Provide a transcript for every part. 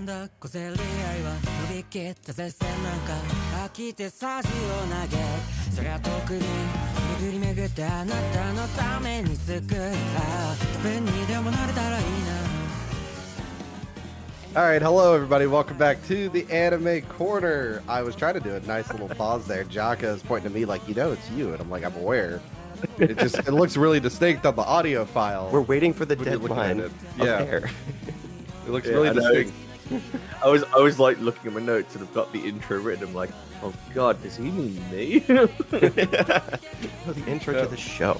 だ小競り合いは伸びきった絶戦なんか飽きてサジを投げそりゃ特に巡り巡ってあなたのために救うスペンにでもなれたらいいな Alright, hello everybody, welcome back to the Anime Corner. I was trying to do a nice little pause there. Jaka is pointing to me like, it's you, and I'm like, I'm aware. It looks really distinct on the audio file. We're waiting for the deadline of air. It looks really distinct. I was like looking at my notes and I've got the intro written. I'm like, oh god, does he mean me? The intro to the show.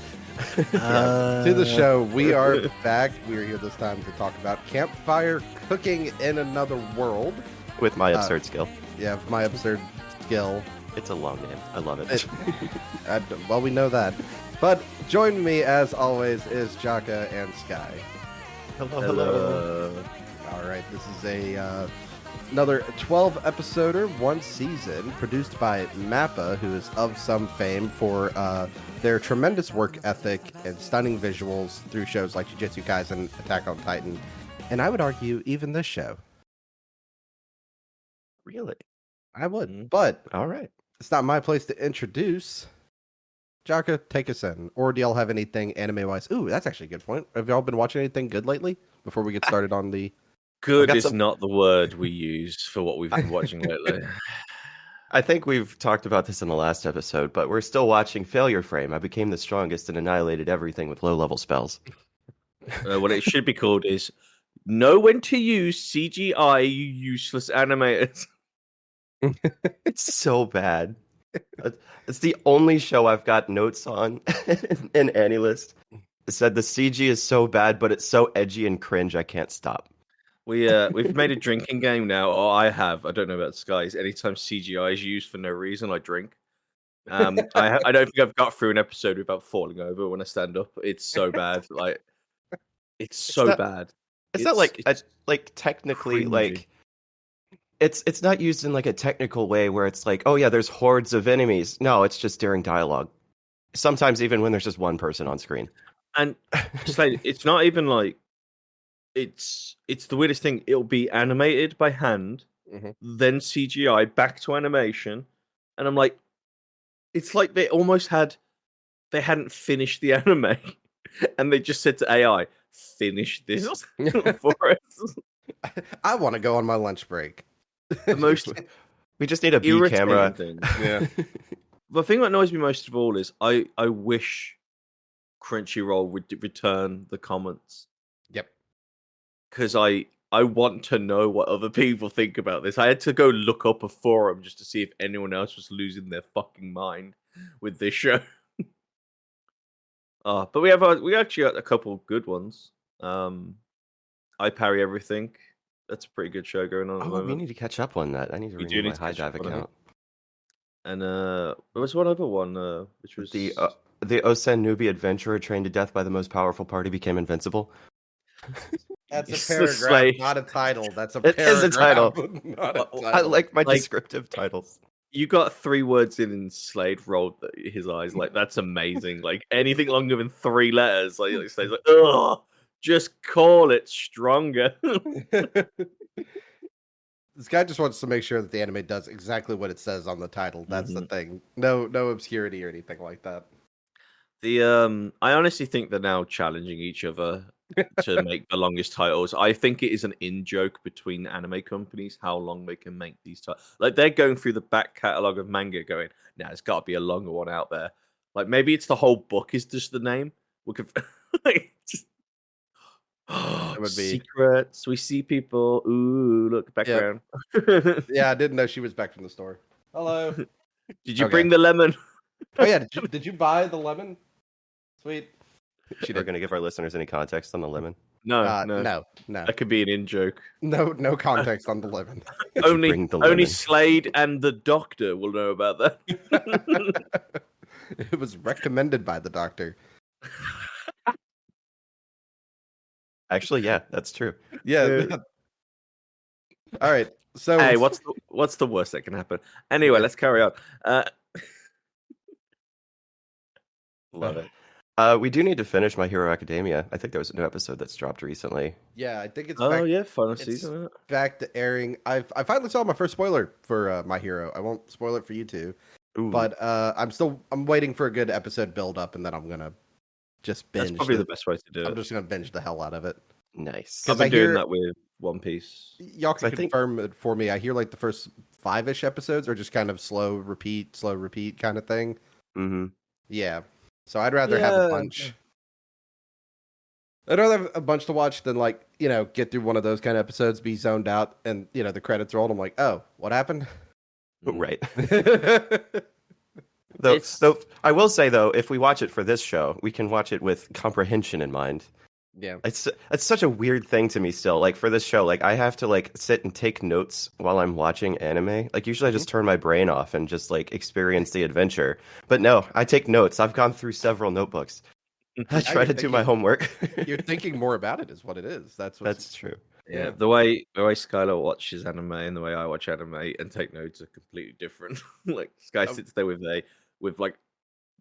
To the show, we are back. We are here this time to talk about Campfire Cooking in Another World. With my absurd skill. Yeah, with my absurd skill. It's a long name. I love it. Well, we know that. But joining me, as always, is Jaka and Sky. Hello. All right, this is another 12-episoder, one season, produced by MAPPA, who is of some fame for their tremendous work ethic and stunning visuals through shows like Jujutsu Kaisen, Attack on Titan, and I would argue even this show. Really? I would, but all right. It's not my place to introduce. Jaka, take us in. Or do y'all have anything anime-wise? Ooh, that's actually a good point. Have y'all been watching anything good lately? Before we get started on the... Good is not the word we use for what we've been watching lately. I think we've talked about this in the last episode, but we're still watching Failure Frame. I became the strongest and annihilated everything with low-level spells. What it should be called is know when to use CGI, you useless animators. It's so bad. It's the only show I've got notes on in AniList. It said the CG is so bad, but it's so edgy and cringe, I can't stop. We've made a drinking game now, or I have. I don't know about Sky's. Anytime CGI is used for no reason, I drink. I don't think I've got through an episode without falling over when I stand up. It's so bad. Like, it's so bad. It's not like technically cringy. like. It's not used in like a technical way where it's like, oh yeah, there's hordes of enemies. No, it's just during dialogue. Sometimes even when there's just one person on screen. And it's not even like it's the weirdest thing. It'll be animated by hand, then CGI back to animation, and I'm like, it's like they hadn't finished the anime, and they just said to AI, "Finish this for us." I want to go on my lunch break. The most we just need a B camera. Thing. Yeah. The thing that annoys me most of all is I wish Crunchyroll would return the comments. Yep. Because I want to know what other people think about this. I had to go look up a forum just to see if anyone else was losing their fucking mind with this show. But we actually got a couple of good ones. I Parry Everything. That's a pretty good show going on at the moment. We need to catch up on that. I need to renew my High Dive account. And there was one other one, which was the Osen newbie adventurer trained to death by the most powerful party became invincible. That's It's a the paragraph, slave. not a title. That's a It paragraph. is a title. Not a title. I like my descriptive titles. You got 3 words in and Slade rolled his eyes. Like, that's amazing. Like, anything longer than 3 letters. Like Slade's like, ugh, just call it stronger. This guy just wants to make sure that the anime does exactly what it says on the title. That's the thing. No obscurity or anything like that. I honestly think they're now challenging each other to make the longest titles. I think it is an in-joke between anime companies how long they can make these titles. Like, they're going through the back catalogue of manga going, nah, there's got to be a longer one out there. Like, maybe it's the whole book is just the name. We could... It would be secrets. We see people. Ooh, look, background. Yeah, I didn't know she was back from the store. Hello. Did you bring the lemon? Oh yeah, did you buy the lemon? Sweet. We're going to give our listeners any context on the lemon. No. That could be an in-joke. No context on the lemon. Only Slade and the doctor will know about that. It was recommended by the doctor. Actually, yeah, that's true. Yeah. All right. So hey, what's the worst that can happen? Anyway, let's carry on. Love it. We do need to finish My Hero Academia. I think there was a new episode that's dropped recently. Yeah, I think it's Oh back. yeah, final It's season. Isn't it? back to airing. I finally saw my first spoiler for My Hero. I won't spoil it for you two, Ooh, but I'm waiting for a good episode build up, and then I'm gonna just That's binge. probably the best way to do I'm it. just gonna binge the hell out of it. nice. Because I've been doing hear- that with One Piece. Y'all can I think- confirm it for me. I hear like the first 5-ish episodes are just kind of slow repeat kind of thing. Mm-hmm. Yeah. So I'd rather have a bunch. I'd rather have a bunch to watch than like, get through one of those kind of episodes, be zoned out, and the credits rolled. I'm like, oh, what happened? Right. It's- Though I will say though, if we watch it for this show, we can watch it with comprehension in mind. Yeah. It's such a weird thing to me still. Like for this show, like I have to like sit and take notes while I'm watching anime. Like usually I just turn my brain off and just like experience the adventure. But no, I take notes. I've gone through several notebooks. I try you're to do my homework. You're thinking more about it, is what it is. That's true. Yeah, the way Skylar watches anime and the way I watch anime and take notes are completely different. Like Sky sits there with like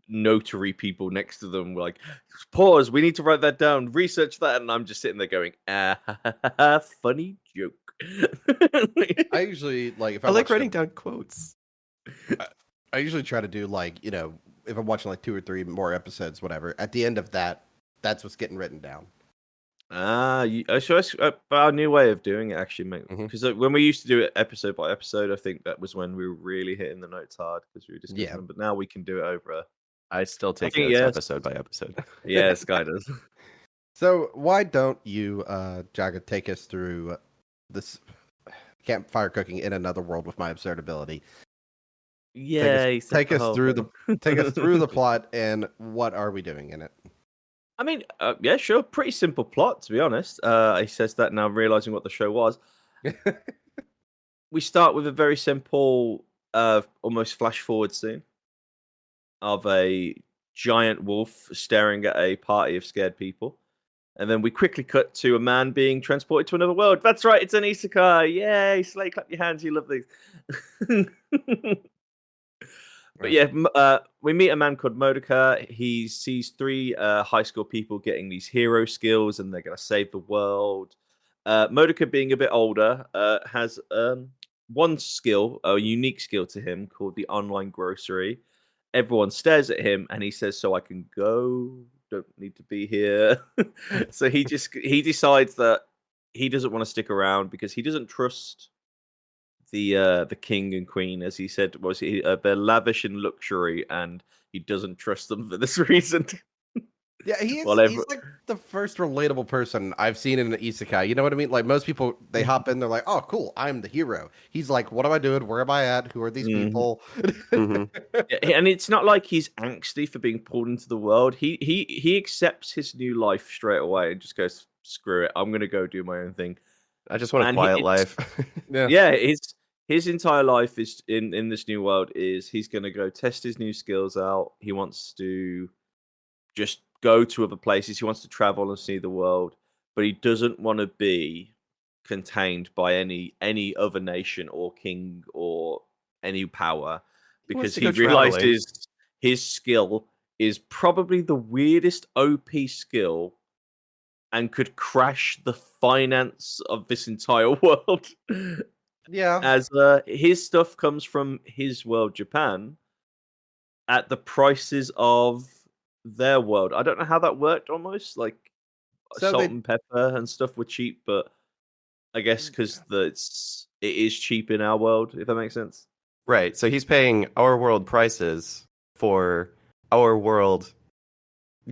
notary people next to them, like pause. We need to write that down. Research that, and I'm just sitting there going, funny joke. I usually like if I like watch writing down quotes. I usually try to do like, if I'm watching like 2 or 3 more episodes, whatever, at the end of that's what's getting written down. So our new way of doing it actually, mate. Mhm. Because when we used to do it episode by episode, I think that was when we were really hitting the notes hard because we were discussing them. But now we can do it over. I still take think notes yes. episode by episode. Yeah, Sky does. So why don't you, Jaga, take us through this Campfire Cooking in Another World with My Absurd Ability? Yeah, Take us through the plot, and what are we doing in it? I mean, yeah, sure. Pretty simple plot, to be honest. He says that now, realizing what the show was. We start with a very simple, almost flash forward scene of a giant wolf staring at a party of scared people. And then we quickly cut to a man being transported to another world. That's right, it's an isekai. Yay, Slay, clap your hands. You love these. But yeah, we meet a man called Modoka. He sees 3 high school people getting these hero skills, and they're going to save the world. Modoka, being a bit older, has one skill, a unique skill to him, called the online grocery. Everyone stares at him, and he says, "So I can go. Don't need to be here." So he decides that he doesn't want to stick around because he doesn't trust the king and queen, as he said. They're lavish in luxury, and he doesn't trust them for this reason. Yeah, he's like the first relatable person I've seen in an isekai. You know what I mean? Like most people, they hop in, they're like, "Oh, cool, I'm the hero." He's like, "What am I doing? Where am I at? Who are these people?" And it's not like he's angsty for being pulled into the world. He accepts his new life straight away and just goes, "Screw it, I'm gonna go do my own thing." I just want a quiet life. Yeah, his entire life is in this new world is he's gonna go test his new skills out. He wants to just go to other places. He wants to travel and see the world, but he doesn't want to be contained by any other nation or king or any power, because he realizes his skill is probably the weirdest OP skill and could crash the finance of this entire world. Yeah. As his stuff comes from his world, Japan, at the prices of their world. I don't know how that worked. Almost like salt and pepper and stuff were cheap, but I guess because it is cheap in our world, if that makes sense. Right. So he's paying our world prices for our world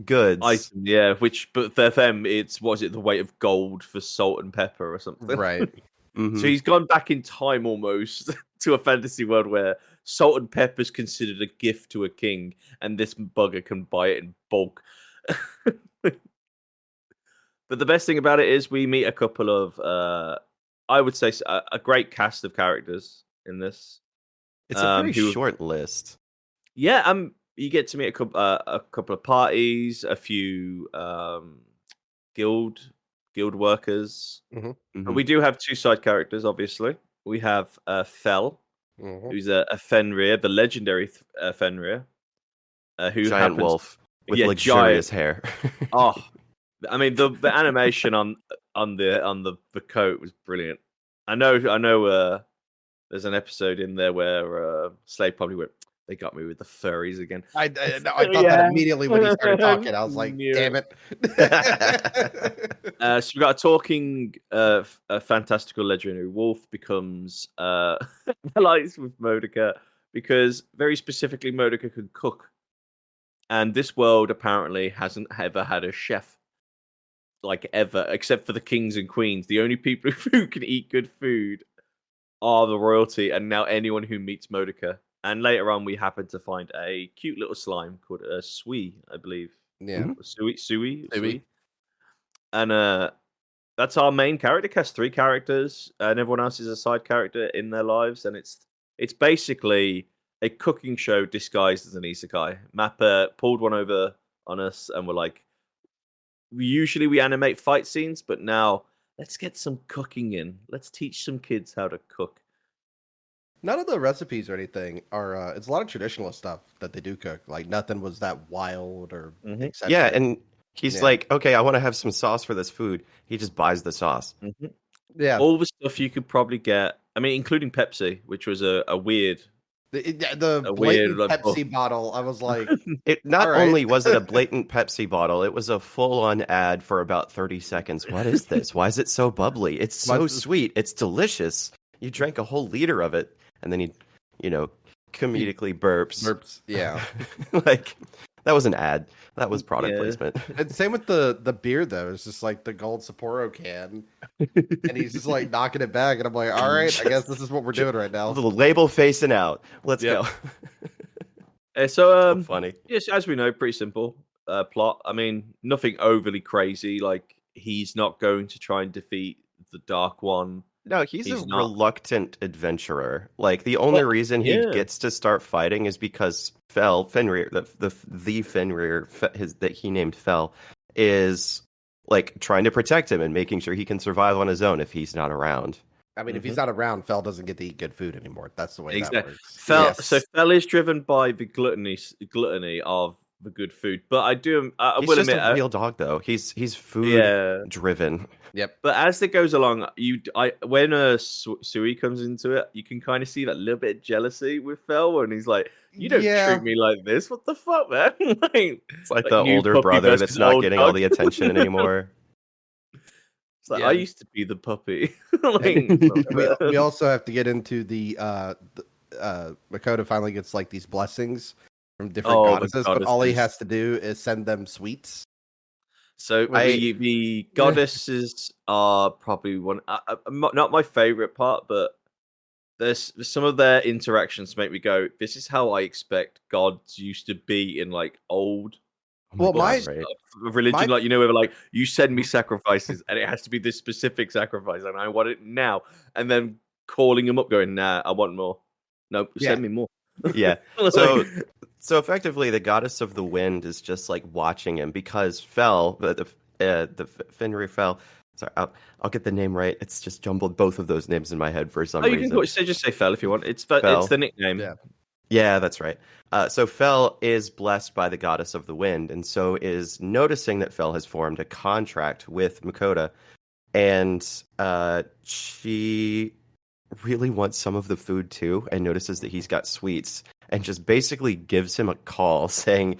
goods. Yeah, but for them, was it the weight of gold for salt and pepper or something? Right. Mm-hmm. So he's gone back in time almost to a fantasy world where salt and pepper is considered a gift to a king, and this bugger can buy it in bulk. But the best thing about it is we meet a couple of, I would say, a great cast of characters in this. It's a very short list. Yeah, you get to meet a couple of parties, a few guild workers. Mm-hmm. But we do have 2 side characters, obviously. We have Fel, who's a Fenrir, the legendary Fenrir, who giant wolf. with Yeah, luxurious giant. hair. Oh, I mean the animation on the coat was brilliant. I know. There's an episode in there where Slade probably went, "They got me with the furries again." I thought that Yeah. immediately when he started talking. I was like, Knew damn it. it. So we got a talking a fantastical legendary wolf becomes allies with Modica because very specifically Modica can cook. And this world apparently hasn't ever had a chef, like ever, except for the kings and queens. The only people who can eat good food are the royalty, and now anyone who meets Modica. And later on, we happen to find a cute little slime called a Sui, I believe. Yeah. Sui. And that's our main character cast. 3 characters, and everyone else is a side character in their lives. And it's basically a cooking show disguised as an isekai. Mappa pulled one over on us, and we're like, usually we animate fight scenes, but now let's get some cooking in. Let's teach some kids how to cook. None of the recipes or anything are. It's a lot of traditional stuff that they do cook. Like nothing was that wild or eccentric. Yeah, and he's like, okay, I want to have some sauce for this food. He just buys the sauce. Mm-hmm. Yeah, all the stuff you could probably get. I mean, including Pepsi, which was a weird. The blatant Pepsi bottle. I was like, it not only was it a blatant Pepsi bottle, it was a full-on ad for about 30 seconds. What is this? Why is it so bubbly? It's so sweet. It's delicious. You drank a whole liter of it, and then he, comedically burps. Yeah. Like, that was an ad. That was product placement. And same with the beer, though. It's just like the gold Sapporo can. And he's just like knocking it back. And I'm like, all right, I guess this is what we're doing right now. The label facing out. Let's go. So funny. Yes, as we know, pretty simple plot. I mean, nothing overly crazy. Like, he's not going to try and defeat the Dark One. No, he's a reluctant adventurer. Like, the only reason he gets to start fighting is because Fenrir, the Fenrir that he named Fel, is like trying to protect him and making sure he can survive on his own if he's not around. I mean, if he's not around, Fel doesn't get to eat good food anymore. That's the way that works. So Fel is driven by the gluttony of the good food. But I will admit, a real dog though. He's food driven. Yep. But as it goes along, when Sui comes into it, you can kind of see that little bit of jealousy with Fel, and he's like, "You don't treat me like this. What the fuck, man?" It's like the older brother that's not getting all the attention anymore. It's like, I used to be the puppy. We also have to get into the Makoto finally gets like these blessings from different goddesses, but all he has to do is send them sweets. So the goddesses are probably one, not my favorite part, but there's some of their interactions make me go, "This is how I expect gods used to be in like old." Religion, where like you send me sacrifices and it has to be this specific sacrifice and I want it now, and then calling them up, going, "Nah, I want more. No, send me more." Yeah. So effectively, the goddess of the wind is just like watching him because Fel, the Fenrir Fel. Sorry, I'll get the name right. It's just jumbled both of those names in my head for some reason. You can just say Fel if you want. It's the nickname. Yeah, that's right. So Fel is blessed by the goddess of the wind, and so is noticing that Fel has formed a contract with Makoto, and she really wants some of the food too, and notices that he's got sweets, and just basically gives him a call saying,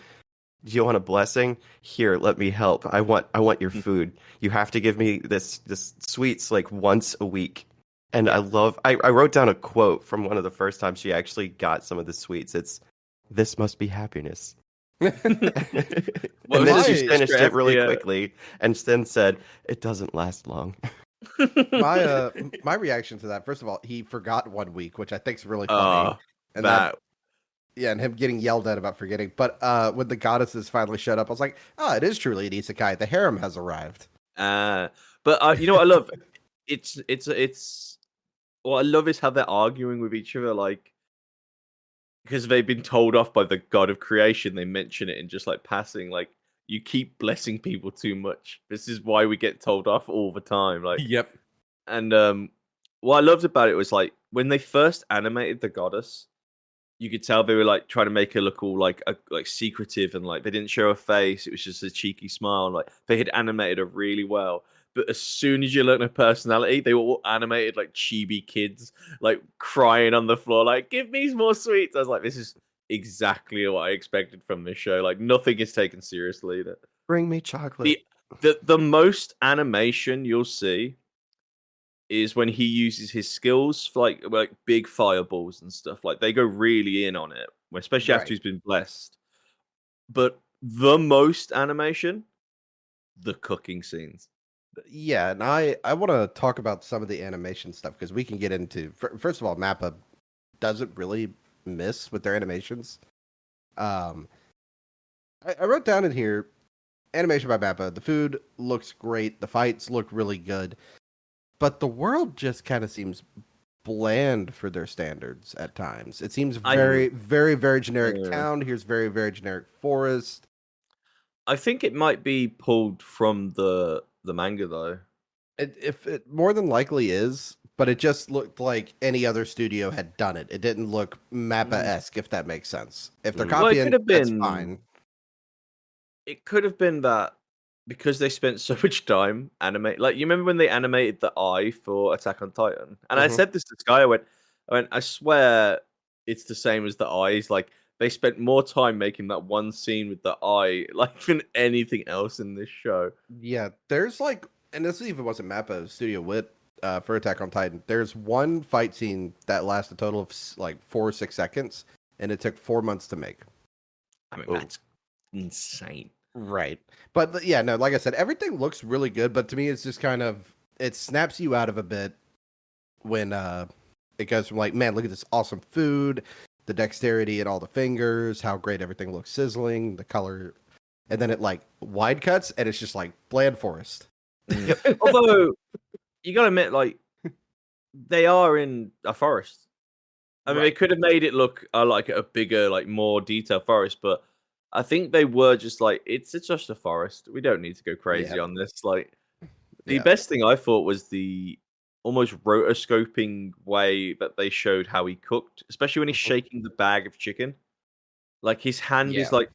"Do you want a blessing? Here, let me help. I want your food. You have to give me this sweets like once a week." And I wrote down a quote from one of the first times she actually got some of the sweets. It's, "This must be happiness." And then she finished it really quickly and then said, "It doesn't last long." My reaction to that, first of all, he forgot 1 week, which I think is really funny. And and him getting yelled at about forgetting. But when the goddesses finally showed up, I was like, "Oh, it is truly an isekai. The harem has arrived." But you know what I love? It's what I love is how they're arguing with each other, like, because they've been told off by the god of creation. They mention it in just like passing, like, "You keep blessing people too much. This is why we get told off all the time." Like, yep. And what I loved about it was like when they first animated the goddess, you could tell they were like trying to make her look all like secretive and like they didn't show her face. It was just a cheeky smile. Like they had animated her really well. But as soon as you learn her personality, they were all animated like chibi kids, like crying on the floor, like "Give me more sweets." I was like, "This is exactly what I expected from this show." Like nothing is taken seriously. Bring me chocolate. The most animation you'll see is when he uses his skills for like big fireballs and stuff. Like they go really in on it, especially after Right. he's been blessed. But the most animation, the cooking scenes. Yeah, and I want to talk about some of the animation stuff because we can get into. First of all, Mappa doesn't really miss with their animations. I wrote down in here animation by Mappa. The food looks great. The fights look really good, but the world just kind of seems bland for their standards at times. It seems very, very, very generic town. Here's very, very generic forest. I think it might be pulled from the manga though. If it more than likely is, but it just looked like any other studio had done it. It didn't look Mappa-esque, if that makes sense. If they're Well, it copying, could have that's been- fine. It could have been that because they spent so much time animate. Like you remember when they animated the eye for Attack on Titan, and I Mhm. said this to Sky. I went, I swear it's the same as the eyes. Like they spent more time making that one scene with the eye, like than anything else in this show. Yeah, there's like, and this even wasn't Mappa Studio Wit for Attack on Titan. There's one fight scene that lasts a total of like 4 or 6 seconds, and it took 4 months to make. I mean, Oh. that's insane. Right. But yeah, no, like I said, everything looks really good, but to me it's just kind of it snaps you out of a bit when it goes from like, man, look at this awesome food, the dexterity and all the fingers, how great everything looks sizzling, the color, and then it like wide cuts and it's just like bland forest. Although you gotta admit, like they are in a forest. I mean, they Right. could have made it look like a bigger, like more detailed forest, but I think they were just like, it's just a forest. We don't need to go crazy Yeah. on this. Like, the Yeah. best thing I thought was the almost rotoscoping way that they showed how he cooked, especially when he's Mhm. shaking the bag of chicken. Like his hand Yeah. is like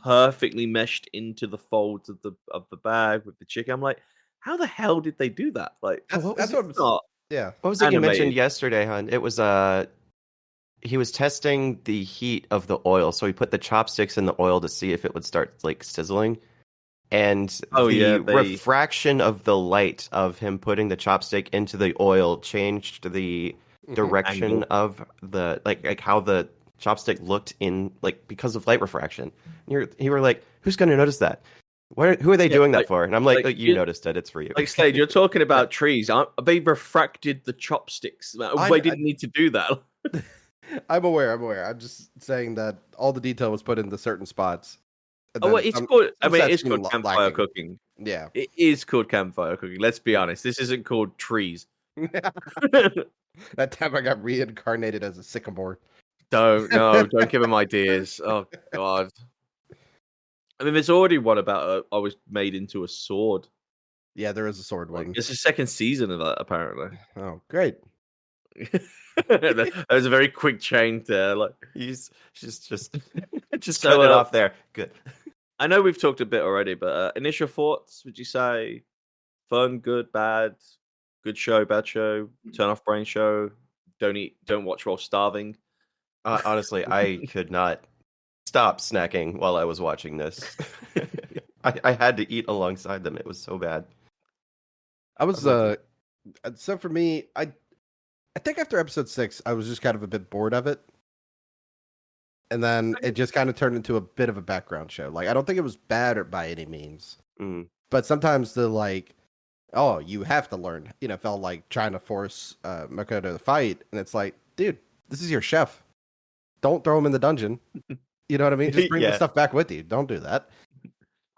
perfectly meshed into the folds of the bag with the chicken. I'm like, how the hell did they do that? Like, That's what what was I'm it's not yeah. What was it you mentioned animated. yesterday, hon? It was he was testing the heat of the oil, so he put the chopsticks in the oil to see if it would start like sizzling. And the refraction of the light of him putting the chopstick into the oil changed the direction Angle. of the like how the chopstick looked in like because of light refraction. You were like, who's going to notice that? Who are they doing that for? And I'm like, you noticed it. It's for you. Like Slade, you're talking about trees. They refracted the chopsticks. They didn't need to do that. I'm aware. I'm just saying that all the detail was put into certain spots. and Oh, then well, it's some- called. I some mean, sets it's seem called campfire lacking. cooking. Yeah. It is called campfire cooking. Let's be honest. This isn't called trees. That time I got reincarnated as a sycamore. Don't give them ideas. Oh God. I mean, there's already one about I was made into a sword. Yeah, there is a sword Like, one. it's the second season of that, apparently. Oh, great. That was a very quick change there. Like, He's just So, cut it off there. Good. I know we've talked a bit already, but initial thoughts? Would you say fun, good, bad, good show, bad show, turn off brain show, don't watch while starving? Honestly, I could not stop snacking while I was watching this. I had to eat alongside them. It was so bad. I was so for me, I think after episode 6, I was just kind of a bit bored of it. And then it just kind of turned into a bit of a background show. Like I don't think it was bad or by any means. Mm. But sometimes the like, oh, you have to learn, felt like trying to force Makoto to fight, and it's like, dude, this is your chef. Don't throw him in the dungeon. You know what I mean? Just bring the Yeah. stuff back with you. Don't do that.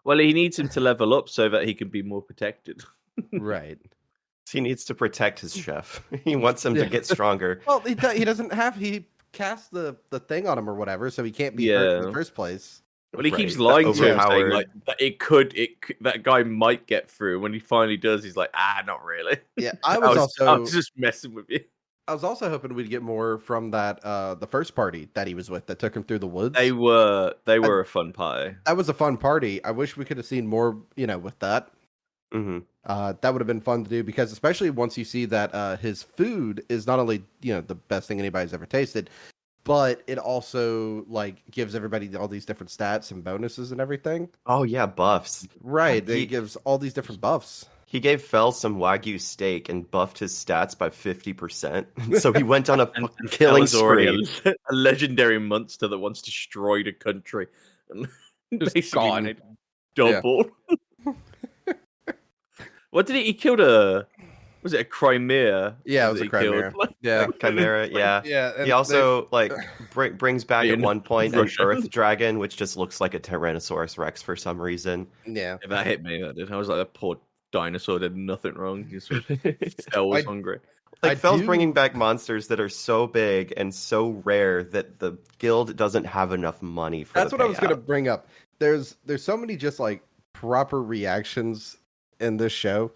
Well, he needs him to level up so that he can be more protected. Right. He needs to protect his chef. He wants him to get stronger. Well, he doesn't have, he cast the thing on him or whatever, so he can't be hurt in the first place. Well, he Right. keeps lying to him, saying Overpowered. like that it could, that guy might get through. When he finally does, he's like, not really. Yeah, I I was was also just messing with you. I was also hoping we'd get more from that the first party that he was with that took him through the woods. They were a fun party. That was a fun party. I wish we could have seen more, with that. Mm-hmm. That would have been fun to do because especially once you see that his food is not only, the best thing anybody's ever tasted, but it also like gives everybody all these different stats and bonuses and everything. Oh yeah, buffs. Right. He- It gives all these different buffs. He gave Fel some Wagyu steak and buffed his stats by 50%. So he went on a And fucking killing Fel's already spree. a legendary monster that once destroyed a country and Just basically gone. made double. What did he killed a? Was it a Crimea? Yeah, it was that a he killed? Crimea. Yeah. Chimera, yeah. Yeah. and He also brings back at In one point an Russia. Earth Dragon, which just looks like a Tyrannosaurus Rex for some reason. Yeah. If that hit me, that did. I was like, that poor dinosaur did nothing wrong. He was hungry. Like I Fel's do- bringing back monsters that are so big and so rare that the guild doesn't have enough money for. That's the what I was going to payout. bring up. There's so many just like proper reactions in this show.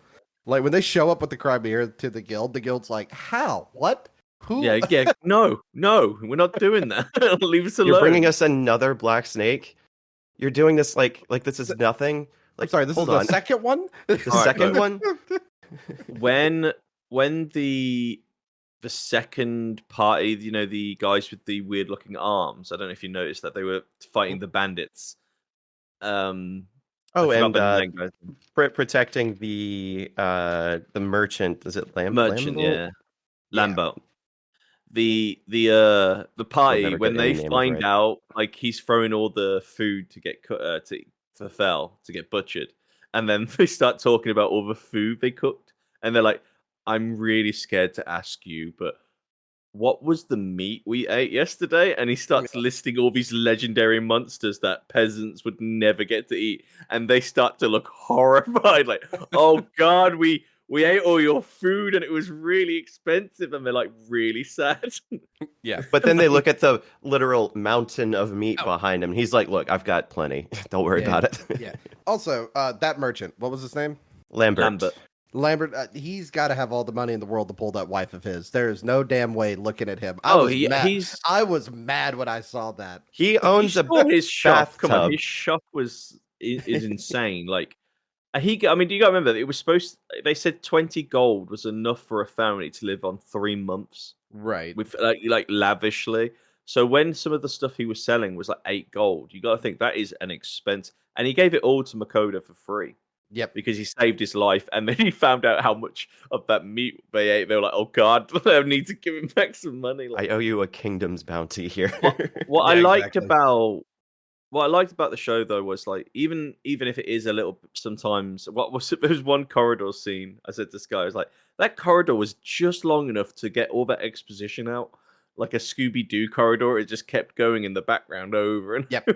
Like when they show up with the Crimea to the guild's like, how? What? Who? Yeah, no, we're not doing that. Leave us alone. You're bringing us another black snake. You're doing this like this is nothing. I'm Like, sorry, this is hold the on. second one? The All right, second look. one. when the second party, the guys with the weird looking arms. I don't know if you noticed that they were fighting the bandits. Oh, I forgot and the name, guys. protecting the merchant. Is it Merchant, Lambo? yeah, Lambo. The party never when get any they names find right. out like he's throwing all the food to get cut for Fel to get butchered, and then they start talking about all the food they cooked, and they're like, "I'm really scared to ask you, but what was the meat we ate yesterday?" And he starts listing all these legendary monsters that peasants would never get to eat, and they start to look horrified, like, "Oh God, we ate all your food, and it was really expensive," and they're like really sad. Yeah. But then they look at the literal mountain of meat behind him. He's like, "Look, I've got plenty. Don't worry Yeah. about it." Yeah. Also, that merchant, what was his name? Lambert. Lambert, he's got to have all the money in the world to pull that wife of his. There is no damn way looking at him. I was mad when I saw that. He owns a his shop. Come on, bathtub. his shop is insane. Like do you got to remember that it was they said 20 gold was enough for a family to live on 3 months Right. with like lavishly. So when some of the stuff he was selling was like 8 gold, you got to think that is an expense. And he gave it all to Makoda for free. Yep. Because he saved his life, and then he found out how much of that meat they ate. They were like, "Oh God, I need to give him back some money." I owe you a kingdom's bounty here. What Yeah, I liked exactly. about the show though was like even if it is a little sometimes there was one corridor scene. I said to Sky, I was like, that corridor was just long enough to get all that exposition out, like a Scooby-Doo corridor. It just kept going in the background over and Yep.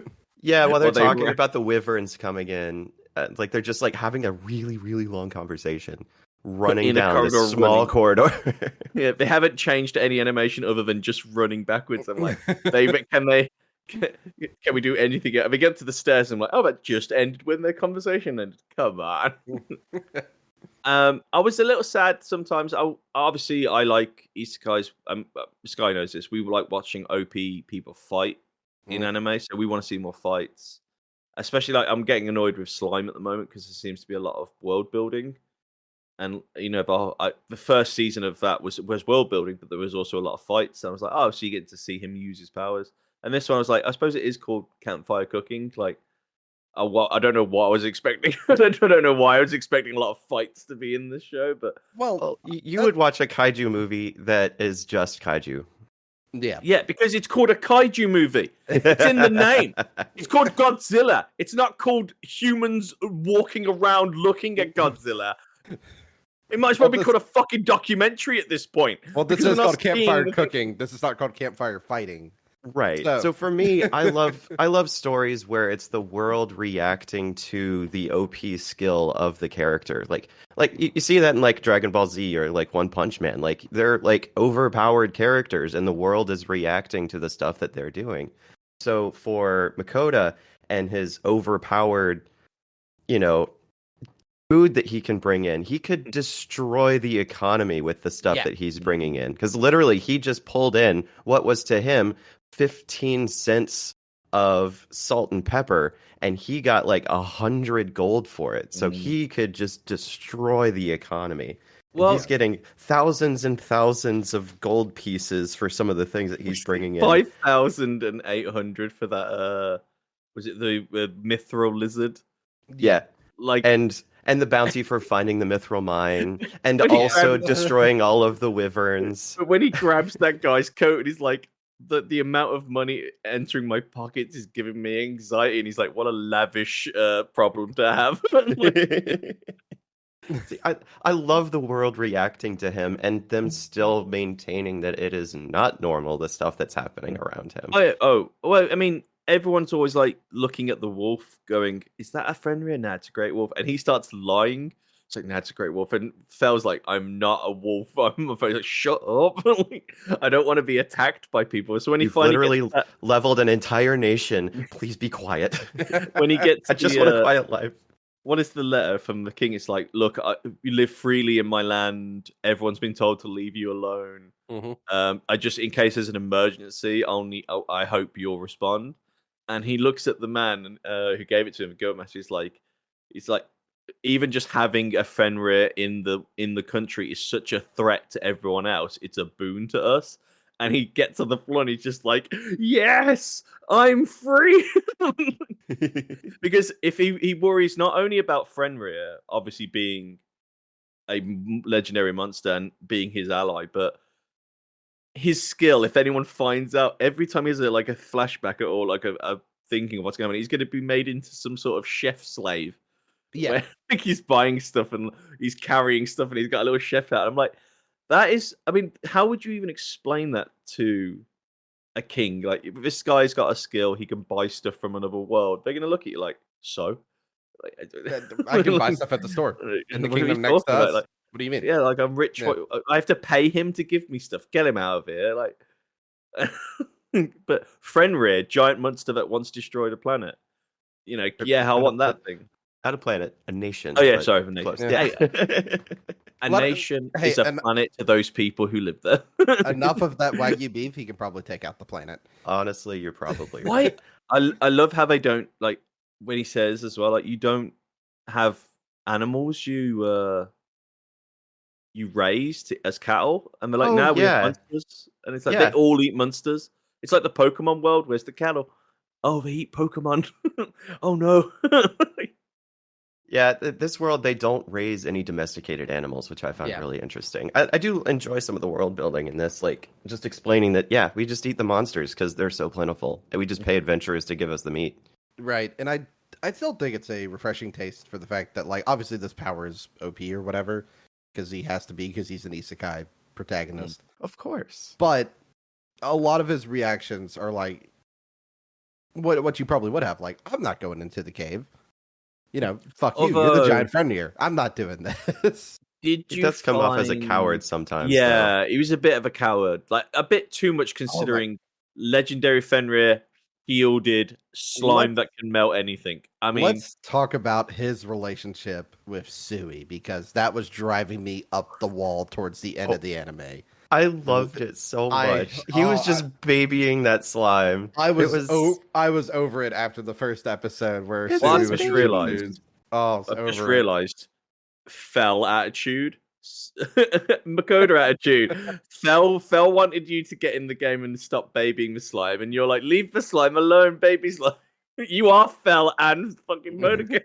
Yeah, while they're Well, they talking were- about the wyverns coming in, like they're just like having a really, really long conversation, running In a down this corridor, small running. corridor. Yeah, they haven't changed any animation other than just running backwards. I'm like, can we do anything? They get to the stairs. And I'm like, oh, that just ended when their conversation ended. Come on. I was a little sad sometimes. Obviously, I like isekais. Sky knows this. We like watching OP people fight in anime, so we want to see more fights. Especially, like, I'm getting annoyed with slime at the moment because there seems to be a lot of world building. And the first season of that was world building, but there was also a lot of fights. And I was like, oh, so you get to see him use his powers. And this one, I was like, I suppose it is called Campfire Cooking. Like, I don't know what I was expecting. I don't know why I was expecting a lot of fights to be in this show. But Well, You would watch a kaiju movie that is just kaiju. yeah. because it's called a kaiju movie. It's in the name. It's called Godzilla. It's not called humans walking around looking at Godzilla. It might as well be called a fucking documentary at this point. Well, this because is we're not called Campfire seeing- Cooking. This is not called Campfire Fighting. Right. So for me, I love stories where it's the world reacting to the OP skill of the character. Like you see that in like Dragon Ball Z or like One Punch Man. Like they're like overpowered characters and the world is reacting to the stuff that they're doing. So for Makoda and his overpowered, food that he can bring in. He could destroy the economy with the stuff that he's bringing in. Because literally, he just pulled in what was to him 15 cents of salt and pepper, and he got like 100 gold for it. So he could just destroy the economy. Well, he's getting thousands and thousands of gold pieces for some of the things that he's bringing in. 5,800 for that. Was it the mithril lizard? Yeah, like and the bounty for finding the mithril mine, and also destroying all of the wyverns. But when he grabs that guy's coat, and he's like, the amount of money entering my pockets is giving me anxiety, and he's like, what a lavish problem to have. See, I love the world reacting to him and them still maintaining that it is not normal, the stuff that's happening around him. Well, I mean, everyone's always like looking at the wolf going, is that a Fenrir? Nah, it's a great wolf. And he starts lying. It's like, nah, it's a great wolf. And Fel's like, I'm not a wolf. I'm like, shut up. I don't want to be attacked by people. So when You've literally leveled an entire nation. Please be quiet. When he gets I just want a quiet life. What is the letter from the king? It's like, look, you live freely in my land. Everyone's been told to leave you alone. I just, in case there's an emergency, I hope you'll respond. And he looks at the man who gave it to him, Goatmaster. He's like, even just having a Fenrir in the country is such a threat to everyone else. It's a boon to us. And he gets on the floor and he's just like, yes, I'm free. Because if he worries not only about Fenrir, obviously being a legendary monster and being his ally, but his skill, if anyone finds out, every time he has a flashback at all, like a thinking of what's going on, he's going to be made into some sort of chef slave. Yeah. Where, like, he's buying stuff and he's carrying stuff and he's got a little chef hat. I'm like, that is, I mean, how would you even explain that to a king? Like, if this guy's got a skill, he can buy stuff from another world. They're going to look at you like, so? Like, I can buy stuff at the store in the kingdom next to us. Like, what do you mean? Yeah, like, I'm rich. Yeah. I have to pay him to give me stuff. Get him out of here. Like, but Fenrir, giant monster that once destroyed a planet. You know, I want that thing. Not a planet, a nation. Oh, yeah, sorry, a nation. Yeah. A nation is a planet to those people who live there. Enough of that Wagyu beef, he can probably take out the planet. Honestly, you're probably right. I love how they don't, like, when he says as well, like, you don't have animals you raised as cattle. And they're like, we have monsters. And it's like, they all eat monsters. It's like the Pokemon world. Where's the cattle? Oh, they eat Pokemon. Oh, no. Yeah, this world, they don't raise any domesticated animals, which I found really interesting. I do enjoy some of the world building in this, like, just explaining that, we just eat the monsters because they're so plentiful. And we just pay adventurers to give us the meat. Right, and I still think it's a refreshing taste for the fact that, like, obviously this power is OP or whatever, because he has to be, because he's an isekai protagonist. Of course. But a lot of his reactions are like, what you probably would have, like, I'm not going into the cave. You know, fuck you. You're the giant Fenrir. I'm not doing this. He does come off as a coward sometimes. Yeah, he was a bit of a coward. Like, a bit too much considering legendary Fenrir shielded slime that can melt anything. I mean, let's talk about his relationship with Sui, because that was driving me up the wall towards the end of the anime. I loved it so much. He was just babying that slime. I was over it after the first episode where Sui was realized. I just realized Fel attitude, Makoda attitude. Fel wanted you to get in the game and stop babying the slime, and you're like, leave the slime alone, baby slime. You are Fel and fucking Monica.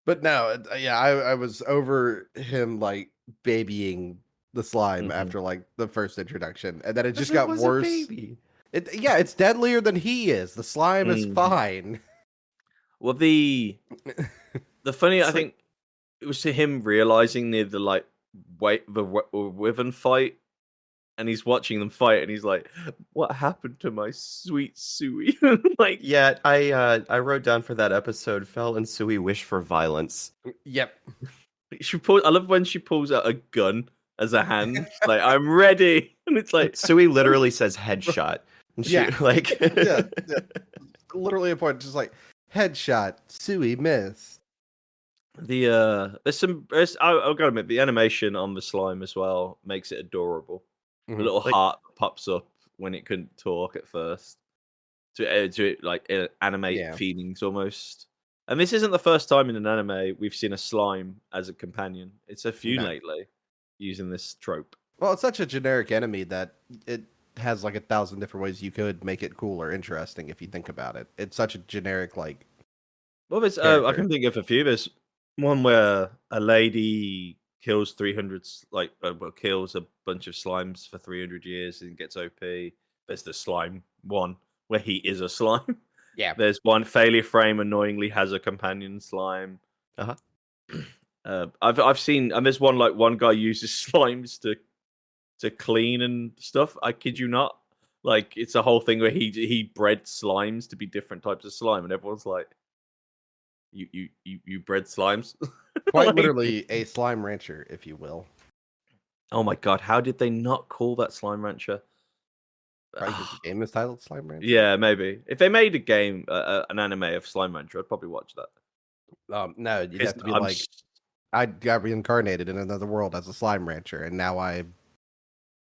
But no, I was over him like babying the slime after like the first introduction, and then it just got worse. It's deadlier than he is. The slime is fine. Well, the funny, I think it was to him realizing near the wyvern fight, and he's watching them fight, and he's like, "What happened to my sweet Sui?" Like, yeah, I wrote down for that episode, Fel and Sui wish for violence. Yep. I love when she pulls out a gun as a hand. She's like, I'm ready, and it's like Sui literally says headshot. And she, like, literally a point, just like headshot. Sui missed. I'll gotta admit the animation on the slime as well makes it adorable. The little Like, heart pops up when it couldn't talk at first to like animate Yeah. feelings almost. And this isn't the first time in an anime we've seen a slime as a companion. It's a few No. lately using this trope. Well, it's such a generic enemy that it has like 1,000 different ways you could make it cool or interesting if you think about it. It's such a generic like Well, there's I character. can think of a few. There's one where a lady kills 300, well, kills a bunch of slimes for 300 years and gets OP. There's the slime one where he is a slime. Yeah. There's one failure frame annoyingly has a companion slime. uh-huh. I've seen, and there's one guy uses slimes to clean and stuff. I kid you not. Like it's a whole thing where he bred slimes to be different types of slime, and everyone's like, you bred slimes? Quite Like, literally a slime rancher, if you will. oh my god, how did they not call that Slime Rancher? Probably because the game is titled Slime Rancher. Yeah, maybe. If they made a game, an anime of Slime Rancher, I'd probably watch that. No, you'd Because have to be I'm like, I got reincarnated in another world as a slime rancher, and now I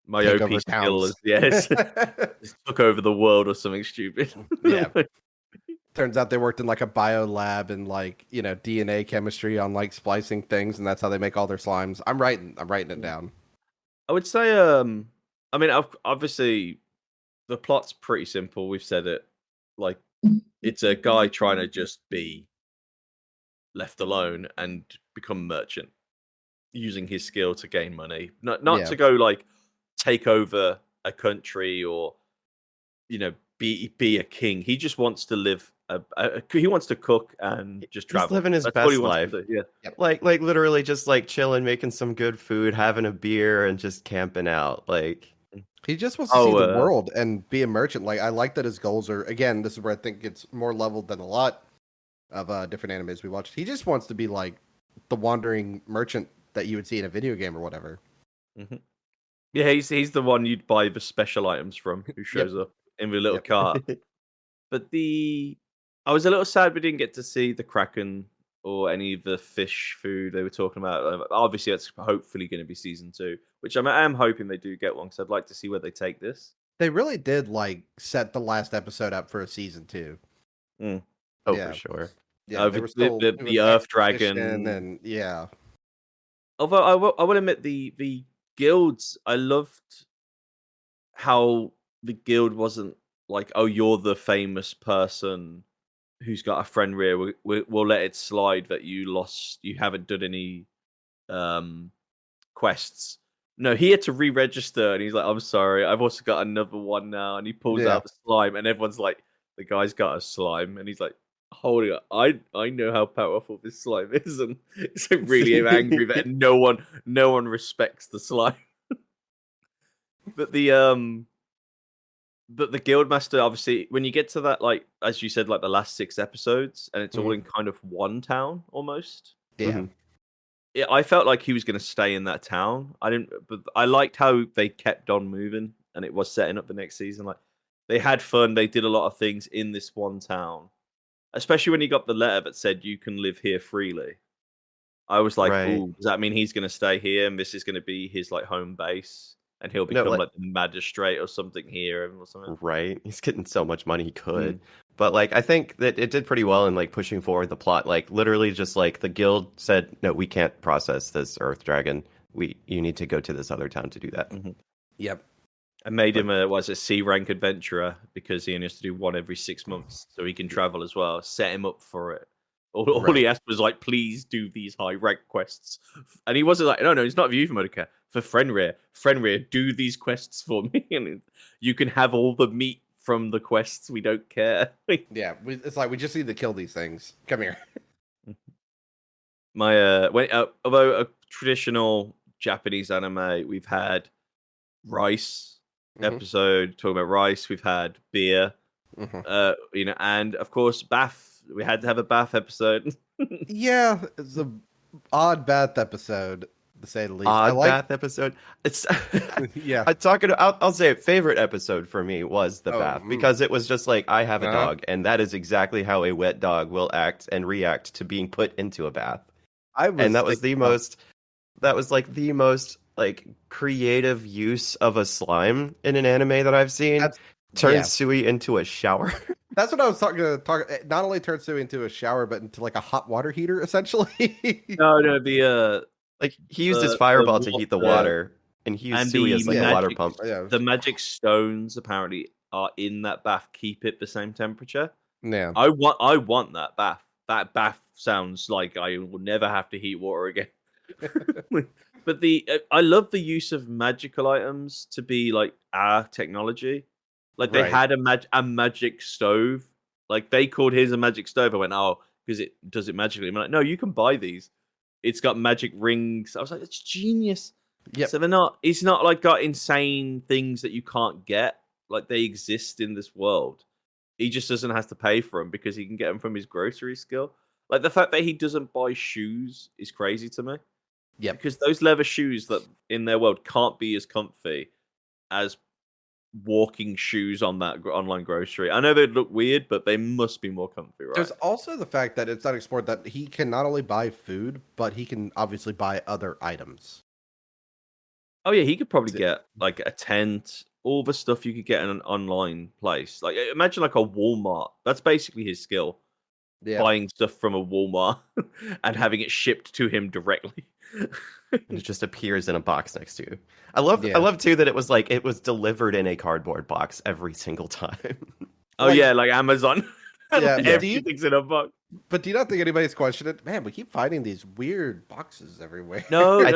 my take OP over skill towns. is just took over the world or something stupid. Yeah. Turns out they worked in like a bio lab and like, DNA chemistry on like splicing things, and that's how they make all their slimes. I'm writing it down. I would say, I mean, obviously, the plot's pretty simple. We've said it. Like, it's a guy trying to just be left alone and become a merchant using his skill to gain money. Not Yeah. to go like take over a country or be a king. He just wants to live. He wants to cook and just travel. He's living his That's all he best wants life. to do, yeah. Like literally just like chilling, making some good food, having a beer, and just camping out. Like, He just wants to see the world and be a merchant. Like, I like that his goals are, again, this is where I think it's more leveled than a lot of different animes we watched. He just wants to be like the wandering merchant that you would see in a video game or whatever. Mm-hmm. Yeah, he's the one you'd buy the special items from, who shows up in the little cart. But I was a little sad we didn't get to see the Kraken or any of the fish food they were talking about. Obviously, that's hopefully going to be season 2, which I am hoping they do get one, because I'd like to see where they take this. They really did like set the last episode up for a season 2. Oh, for sure. Yeah, they were still the Earth Dragon, and yeah. Although I will admit the guilds, I loved how the guild wasn't like, oh, you're the famous person who's got a friend rear. We'll let it slide that you haven't done any quests. No, he had to re-register, and he's like, I'm sorry, I've also got another one now. And he pulls out the slime, and everyone's like, the guy's got a slime, and he's like, holding it. I know how powerful this slime is, and it's like really angry that no one respects the slime. But the guildmaster, obviously, when you get to that, like as you said, like the last 6 episodes, and it's all in kind of one town almost. Yeah. Yeah, I felt like he was going to stay in that town. But I liked how they kept on moving, and it was setting up the next season. Like, they had fun. They did a lot of things in this one town, especially when he got the letter that said you can live here freely. I was like, Right. "Ooh, does that mean he's going to stay here, and this is going to be his like home base, and he'll become like the magistrate or something here or something?" Right. He's getting so much money he could. But like, I think that it did pretty well in like pushing forward the plot. Like, literally, just like the guild said, no, we can't process this Earth Dragon. You need to go to this other town to do that. Yep. I made him a C rank adventurer because he only has to do one every 6 months, so he can travel as well. Set him up for it. All he asked was like, please do these high rank quests, and he wasn't like, no, it's not for you, Monica, for Fenrir, do these quests for me, and you can have all the meat from the quests. We don't care. Yeah, it's like we just need to kill these things. Come here. Although a traditional Japanese anime, we've had rice episode talking about rice. We've had beer, and of course bath. We had to have a bath episode. Yeah, it's an odd bath episode, to say the least. Bath episode. It's yeah. I'll say favorite episode for me was the bath, because it was just like, I have a dog, and that is exactly how a wet dog will act and react to being put into a bath. and that was like the most like creative use of a slime in an anime that I've seen. Turns Sui into a shower. That's what I was talking. Not only turns Sui into a shower, but into like a hot water heater, essentially. No, the like he used his fireball to heat the water, and he used Sui as like a water pump. Yeah. The magic stones apparently are in that bath. Keep it the same temperature. Yeah. I want that bath. That bath sounds like I will never have to heat water again. But I love the use of magical items to be like our technology. Like they had a magic stove. Like they called his a magic stove. I went, oh, because it does it magically. I'm like, no, you can buy these. It's got magic rings. I was like, it's genius. Yeah. So it's not like got insane things that you can't get. Like they exist in this world. He just doesn't have to pay for them because he can get them from his grocery skill. Like the fact that he doesn't buy shoes is crazy to me. Yeah. Because those leather shoes that in their world can't be as comfy as walking shoes on that online grocery. I know they'd look weird, but they must be more comfy, right? There's also the fact that it's not explored that he can not only buy food, but he can obviously buy other items. Oh yeah, he could probably get like a tent, all the stuff you could get in an online place. Like imagine like a Walmart. That's basically his skill. Yeah. Buying stuff from a Walmart and having it shipped to him directly. It just appears in a box next to you. I love too that it was delivered in a cardboard box every single time. Oh yeah, like Amazon. Yeah, everything's in a box. But do you not think anybody's questioned it? Man, we keep finding these weird boxes everywhere. No, I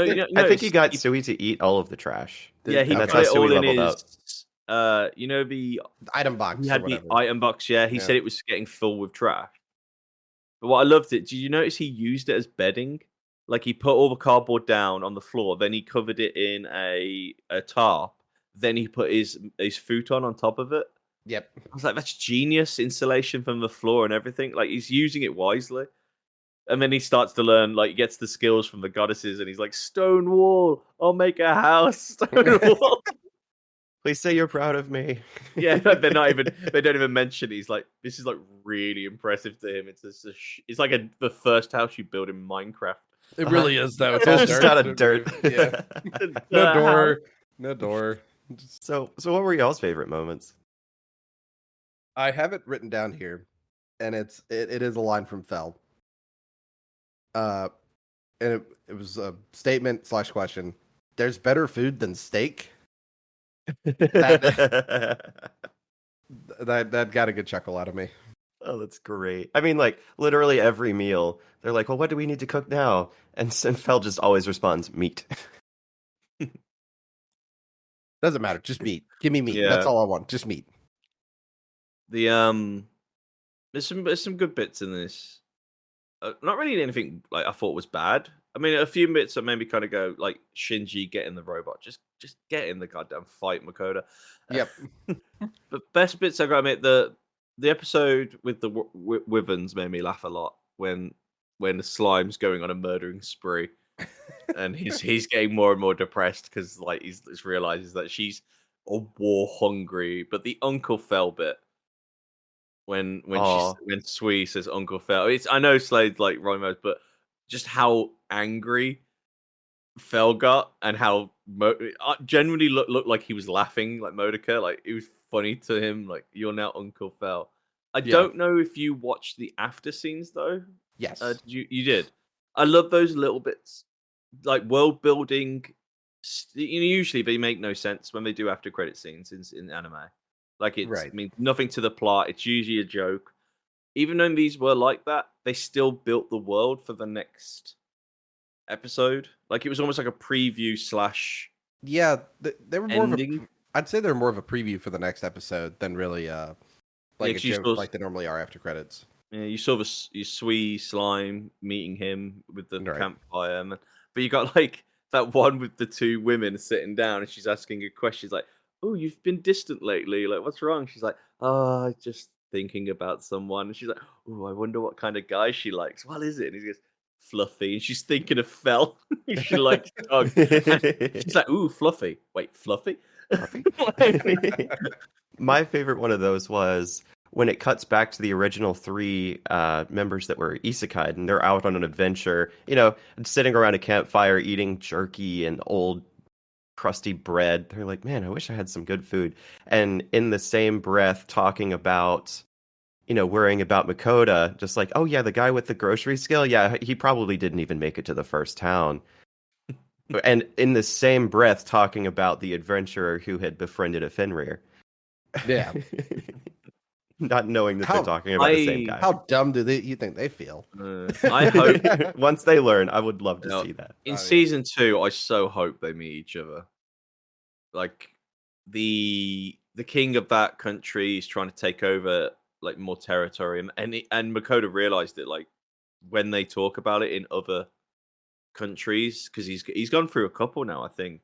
think he got Sui to eat all of the trash. Yeah, he that's put how it all Sui in leveled his, up. The item box. He had the item box. Yeah, he said it was getting full with trash. But what I loved it. Did you notice he used it as bedding? Like he put all the cardboard down on the floor, then he covered it in a tarp, then he put his futon on top of it. Yep. I was like, that's genius insulation from the floor and everything. Like he's using it wisely. And then he starts to learn, like he gets the skills from the goddesses, and he's like, stone wall, I'll make a house. Stone wall. Please say you're proud of me. Yeah, they don't even mention it. He's like, this is like really impressive to him. It's like the first house you build in Minecraft. It really is, though. It's all just out of dirt. Yeah. No door. So what were y'all's favorite moments? I have it written down here, and it is a line from Fel. And it was a statement / question. There's better food than steak. That got a good chuckle out of me. Oh, that's great. I mean, like, literally every meal, they're like, well, what do we need to cook now? And Fel just always responds, meat. Doesn't matter. Just meat. Give me meat. Yeah. That's all I want. Just meat. There's some good bits in this. Not really anything like I thought was bad. I mean, a few bits that made me kind of go, like, Shinji, get in the robot. Just get in the goddamn fight, Makoto. Yep. The best bits I got to admit, the episode with the wyverns made me laugh a lot when the slime's going on a murdering spree, and he's getting more and more depressed because like he's realizes that she's a war hungry. But the Uncle Fel bit when Sui says Uncle Fel, I know Slade like Romo, but just how angry Fel got and how genuinely looked like he was laughing, like Modica, like it was funny to him, like you're now Uncle Fel. I don't know if you watched the after scenes though. Yes, you did. I love those little bits, like world building. Usually they make no sense when they do after credit scenes in anime. Like it means nothing to the plot. It's usually a joke. Even though these were like that, they still built the world for the next episode. Like it was almost like a preview / Yeah, they were more ending. of a. I'd say they're more of a preview for the next episode than really like a joke like they normally are after credits. Yeah, you saw your Sui slime meeting him with the campfire, but you got like that one with the two women sitting down, and she's asking a question. She's like, "Oh, you've been distant lately. Like, what's wrong?" She's like, "Oh, just thinking about someone." And she's like, "Oh, I wonder what kind of guy she likes. What is it?" And he goes, "Fluffy." And she's thinking of Fel. She likes dogs. She's like, "Ooh, Fluffy. Wait, Fluffy?" My favorite one of those was when it cuts back to the original three members that were isekai, and they're out on an adventure, sitting around a campfire eating jerky and old crusty bread. They're like, man, I wish I had some good food. And in the same breath, talking about, worrying about Makoto, just like, oh yeah, the guy with the grocery skill, yeah, he probably didn't even make it to the first town. And in the same breath, talking about the adventurer who had befriended a Fenrir. Yeah. Not knowing that they're talking about the same guy. How dumb do you think they feel? I hope once they learn, I would love to see that. In season 2, I so hope they meet each other. Like the king of that country is trying to take over like more territory, and Makoto realized it like when they talk about it in other countries, because he's gone through a couple now, I think.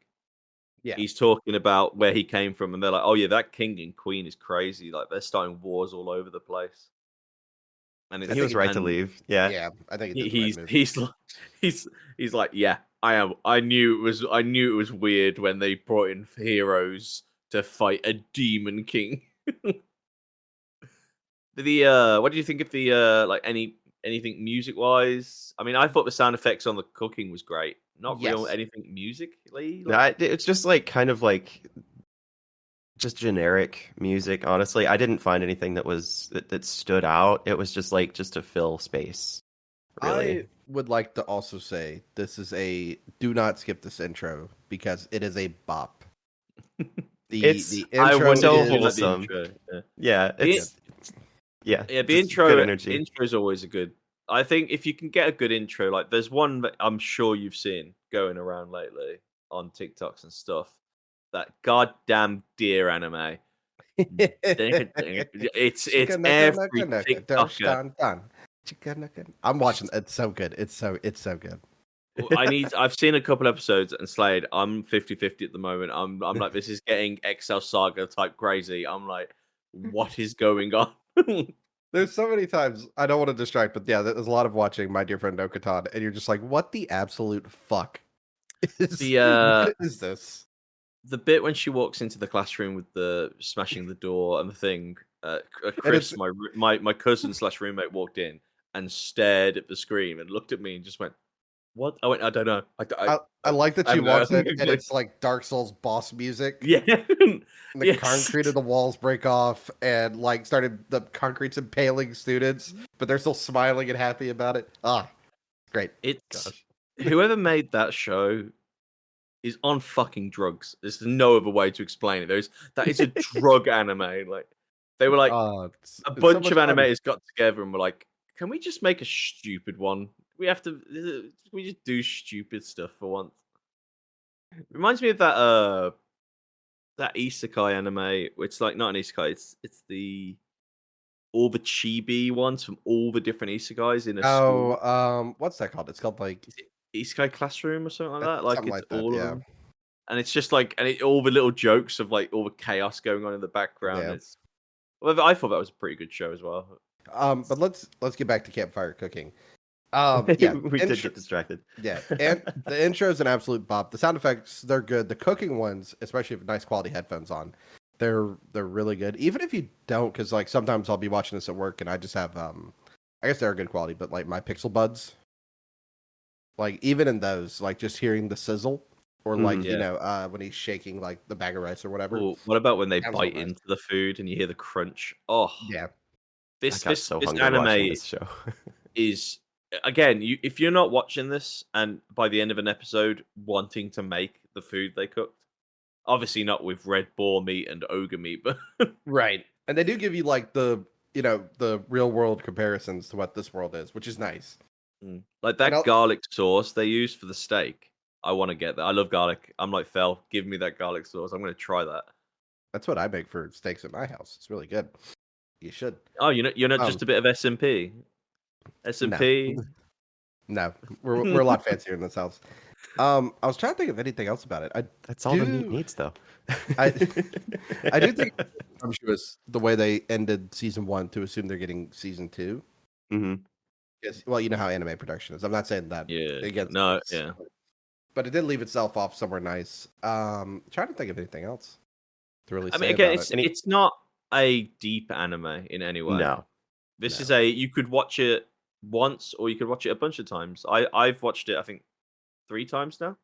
Yeah, he's talking about where he came from, and they're like, "Oh yeah, that king and queen is crazy. Like they're starting wars all over the place." And he was right to leave. Yeah, yeah. I think he's like, "Yeah, I am. I knew it was weird when they brought in heroes to fight a demon king." What do you think of the like anything music wise? I mean, I thought the sound effects on the cooking was great. Not real anything musically. It's just like kind of like just generic music. Honestly, I didn't find anything that stood out. It was just like to fill space. Really. I would like to also say this is do not skip this intro because it is a bop. The intro is so wholesome. Yeah, the intro is always a good. I think if you can get a good intro, like there's one that I'm sure you've seen going around lately on TikToks and stuff. That goddamn deer anime. it's every TikToker. I'm watching. It's so good. It's so good. I've seen a couple episodes and Slade. I'm 50-50 at the moment. I'm like, this is getting Excel Saga type crazy. I'm like, what is going on? There's so many times I don't want to distract, but yeah, there's a lot of watching My Dear Friend Okatan, and you're just like, what the absolute fuck what is this? The bit when she walks into the classroom with the smashing the door and the thing, Chris, my cousin / roommate, walked in and stared at the screen and looked at me and just went, "What?" I went, "I don't know." I like that she walks in and it's like Dark Souls boss music. Yeah. And the concrete of the walls break off and like the concrete's impaling students, but they're still smiling and happy about it. Great. Whoever made that show is on fucking drugs. There's no other way to explain it. That is a drug anime. Like they were like a bunch of animators got together and were like, "Can we just make a stupid one? We just do stupid stuff for once." Reminds me of that isekai anime. It's like not an isekai. It's all the chibi ones from all the different isekais in a school. What's that called? It's called like Isekai Classroom or something like that. Like it's like that, all of them. And it's just like all the little jokes of like all the chaos going on in the background. Yeah. I thought that was a pretty good show as well. But let's get back to Campfire Cooking. We did get distracted. Yeah, and the intro is an absolute bop. The sound effects, they're good. The cooking ones, especially with nice quality headphones on, they're really good. Even if you don't, because like sometimes I'll be watching this at work and I just have I guess they're good quality, but like my Pixel Buds, like even in those, like just hearing the sizzle or like when he's shaking like the bag of rice or whatever. Ooh, what about when they bite into the food and you hear the crunch? Oh yeah, this anime this show is. Again, if you're not watching this and by the end of an episode wanting to make the food they cooked, obviously not with red boar meat and ogre meat, but right. And they do give you like the real world comparisons to what this world is, which is nice. Like that garlic sauce they use for the steak. I want to get that. I love garlic. I'm like, Fel, give me that garlic sauce. I'm going to try that. That's what I make for steaks at my house. It's really good. You should. Oh, you're not just a bit of S&P. S&P. No, we're a lot fancier in this house. I was trying to think of anything else about it. That's all the meat needs, though. I do think I'm sure it's the way they ended season 1 to assume they're getting season 2. Mm-hmm. Yes, well, you know how anime production is. I'm not saying that. Yeah. But it did leave itself off somewhere nice. Trying to think of anything else to really. I mean, again, it's not a deep anime in any way. No. This No. is you could watch it once or you could watch it a bunch of times. I've watched it, I think, 3 times now.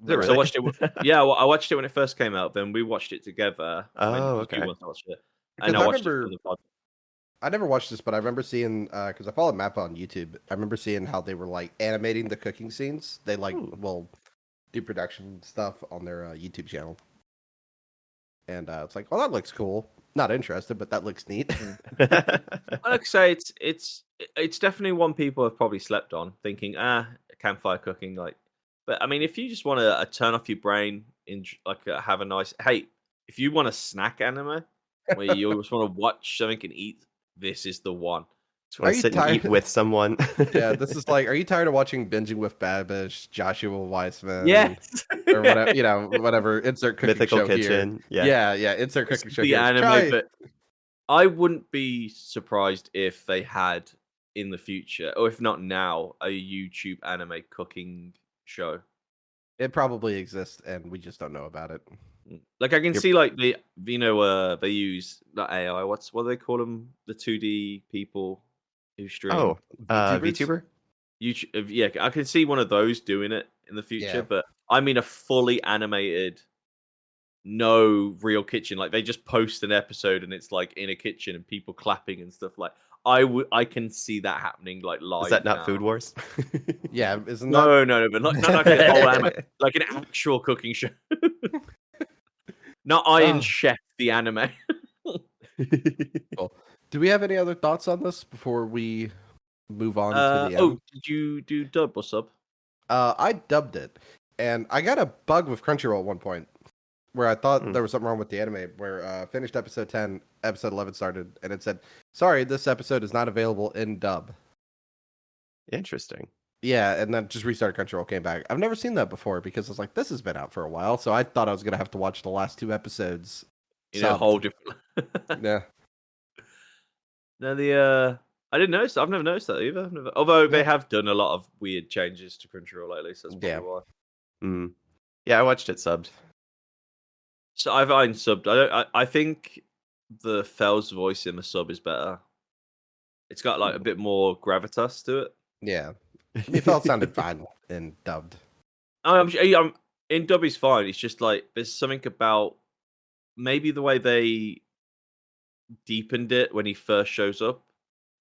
Is it So I really? watched it. Yeah, well, I watched it when it first came out. Then we watched it together. Oh, You okay. once watched it, Because and I watched it for the pod. I never watched this, but I remember seeing because I follow Mappa on YouTube. I remember seeing how they were like animating the cooking scenes. They will do production stuff on their YouTube channel, and it's like, oh, that looks cool. Not interested, but that looks neat. Like I say, it's definitely one people have probably slept on, thinking campfire cooking. Like, but I mean, if you just want to turn off your brain, have a nice if you want a snack anime where you just want to watch something and eat, this is the one. Just want to sit and eat with someone. Yeah, this is like, are you tired of watching Binging with Babish, Joshua Weissman? Yes. Or whatever, whatever. Insert cooking Mythical show Kitchen. here. Yeah. Insert cooking show The here. anime, but I wouldn't be surprised if they had in the future, or if not now, a YouTube anime cooking show. It probably exists, and we just don't know about it. Like I can see, like they use not AI. What do they call them? The 2D people who stream. Oh, VTubers? VTuber? YouTube. Yeah, I can see one of those doing it in the future. Yeah. But I mean, a fully animated, no real kitchen. Like they just post an episode and it's like in a kitchen and people clapping and stuff. Like I can see that happening like live. Is that not now. Food Wars? Yeah, isn't No, but not like a whole anime, like an actual cooking show. Not Iron Chef, the anime. Cool. Do we have any other thoughts on this before we move on to the end? Did you do dub or sub? I dubbed it, and I got a bug with Crunchyroll at one point where I thought there was something wrong with the anime. Where finished episode 10, episode 11 started, and it said, "Sorry, this episode is not available in dub." Interesting. Yeah, and then just restarted Crunchyroll, came back. I've never seen that before because I was like, this has been out for a while, so I thought I was gonna have to watch the last 2 episodes. In a whole different. Yeah. No, I didn't notice. I've never noticed that either. Although they have done a lot of weird changes to Crunchyroll lately, so that's probably why. Yeah, I watched it subbed. So I've unsubbed. I think the Fell's voice in the sub is better. It's got like a bit more gravitas to it. Yeah. It felt sounded fine in dubbed. I'm in dub is fine. It's just like there's something about maybe the way they deepened it when he first shows up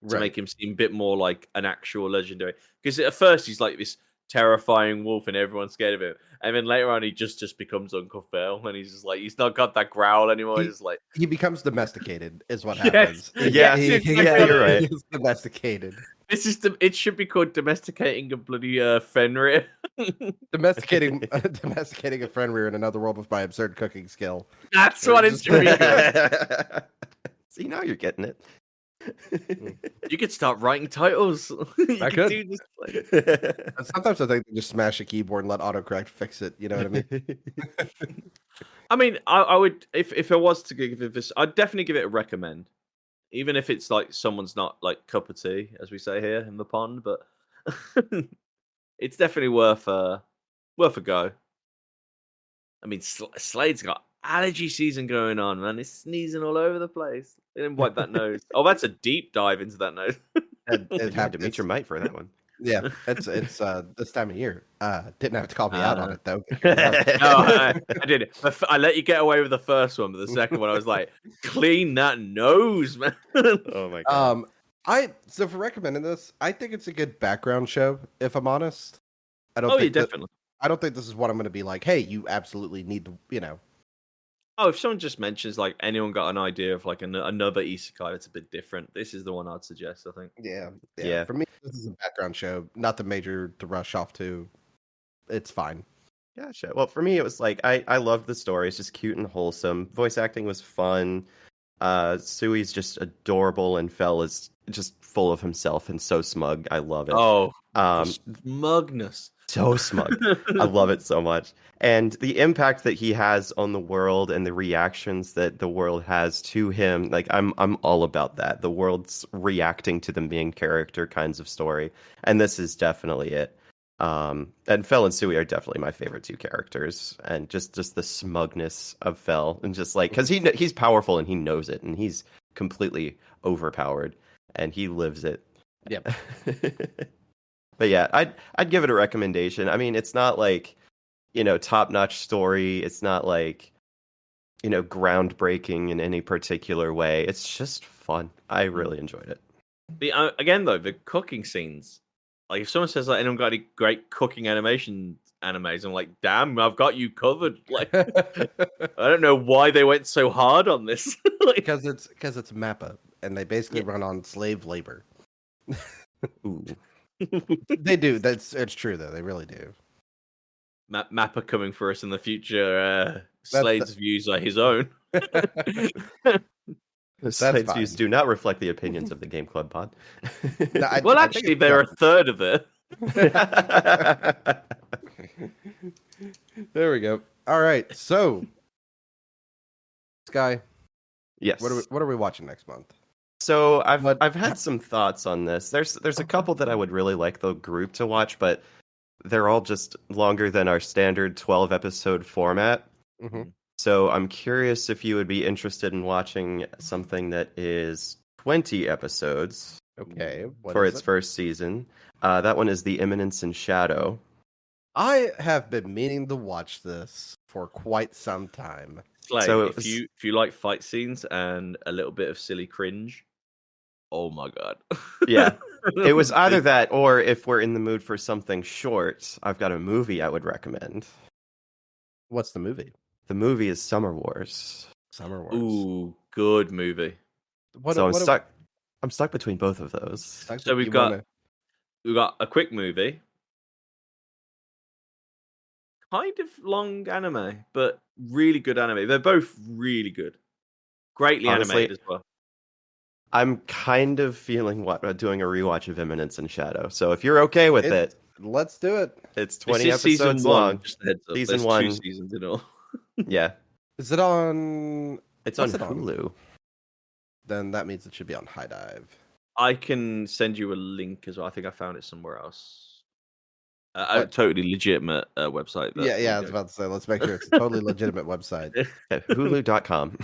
to make him seem a bit more like an actual legendary. Because at first he's like this terrifying wolf and everyone's scared of him, and then later on he just becomes Uncle Phil, and he's just like he's not got that growl anymore. He's just like he becomes domesticated, is what happens. Yeah, you're right. He's domesticated. It should be called domesticating a bloody Fenrir. domesticating a Fenrir in another world with my absurd cooking skill. That's what it should be. See, now you're getting it. You could start writing titles. I could. do this, Sometimes I think they just smash a keyboard and let autocorrect fix it. You know what I mean? I mean, I would if I was to give it this, I'd definitely give it a recommend, even if it's like someone's not like cup of tea, as we say here in the pond. But it's definitely worth a go. I mean, Slade's got allergy season going on, man. He's sneezing all over the place. They didn't wipe that nose. Oh, that's a deep dive into that nose. It had to meet your mate for that one. Yeah, it's this time of year. Didn't have to call me out on it though. No, I did it. I let you get away with the first one, but the second one, I was like, clean that nose, man. Oh my god. So for recommending this, I think it's a good background show. If I'm honest, I don't. Definitely. I don't think this is what I'm going to be like. Hey, you absolutely need to, Oh, if someone just mentions like anyone got an idea of like another isekai that's a bit different, this is the one I'd suggest. I think. Yeah. For me, this is a background show, not the major to rush off to. It's fine. Gotcha. Well, for me, it was like I loved the story. It's just cute and wholesome. Voice acting was fun. Sui's just adorable, and Fell is just full of himself and so smug. I love it. Oh, smugness. So smug. I love it so much. And the impact that he has on the world and the reactions that the world has to him, like I'm all about that. The world's reacting to the main character kinds of story. And this is definitely it. And Fel and Sui are definitely my favorite two characters, and just the smugness of Fel, and just like because he's powerful and he knows it, and he's completely overpowered, and he lives it. Yep. But yeah, I'd give it a recommendation. I mean, it's not like, top-notch story. It's not like, groundbreaking in any particular way. It's just fun. I really enjoyed it. Again, though, the cooking scenes. Like, if someone says, like, anyone got any great cooking animes, I'm like, damn, I've got you covered. Like, I don't know why they went so hard on this. Because it's MAPPA, and they basically run on slave labor. Ooh. They do. It's true though. They really do. Mappa coming for us in the future. Slade's views are his own. Slade's views do not reflect the opinions of the Game Club pod. No, actually, they're a third of it. There we go. All right, so Sky, yes. What are we watching next month? So I've had some thoughts on this. There's a couple that I would really like the group to watch, but they're all just longer than our standard 12 episode format. Mm-hmm. So I'm curious if you would be interested in watching something that is 20 episodes. Okay. For its first season. That one is The Imminence in Shadow. I have been meaning to watch this for quite some time. Slade, So if you like fight scenes and a little bit of silly cringe, oh my god. Yeah. It was either that, or if we're in the mood for something short, I've got a movie I would recommend. What's the movie? The movie is Summer Wars. Summer Wars. Ooh, good movie. I'm stuck between both of those. So we've got a quick movie, kind of long anime, but really good anime. They're both really good, greatly animated as well. I'm kind of feeling doing a rewatch of Imminence in Shadow. So if you're okay with it, let's do it. It's 20 episodes long. Just a heads up. Season There's 1. 2 seasons in all. Yeah. Is it on? It's on Hulu. Then that means it should be on High Dive. I can send you a link as well. I think I found it somewhere else. A totally legitimate website. Yeah, I was about to say, let's make sure it's a totally legitimate website. Hulu.com.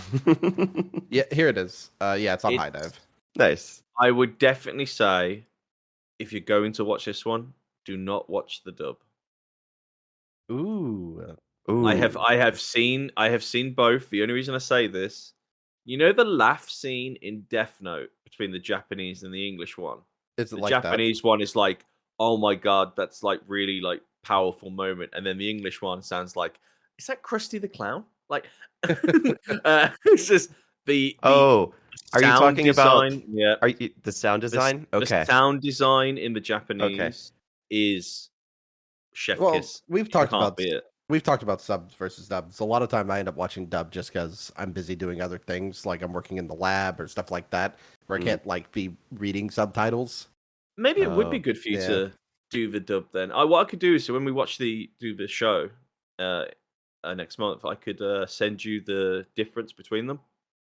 Yeah, here it is. Yeah, it's on High Dive. Nice. I would definitely say, if you're going to watch this one, do not watch the dub. Ooh. I have seen both. The only reason I say this, the laugh scene in Death Note between the Japanese and the English one. Is it the like Japanese one is like, oh my god, that's like really like powerful moment, and then the English one sounds like, is that Krusty the Clown? Like, it's just the are you talking design, about? Yeah, Are you the sound design? Okay, the sound design in the Japanese is chef kiss. We've talked about subs versus dubs. A lot of time I end up watching dub just because I'm busy doing other things, like I'm working in the lab or stuff like that, where I can't like be reading subtitles. Maybe it would be good for you to do the dub then. What I could do is, so when we watch the show next month, I could send you the difference between them.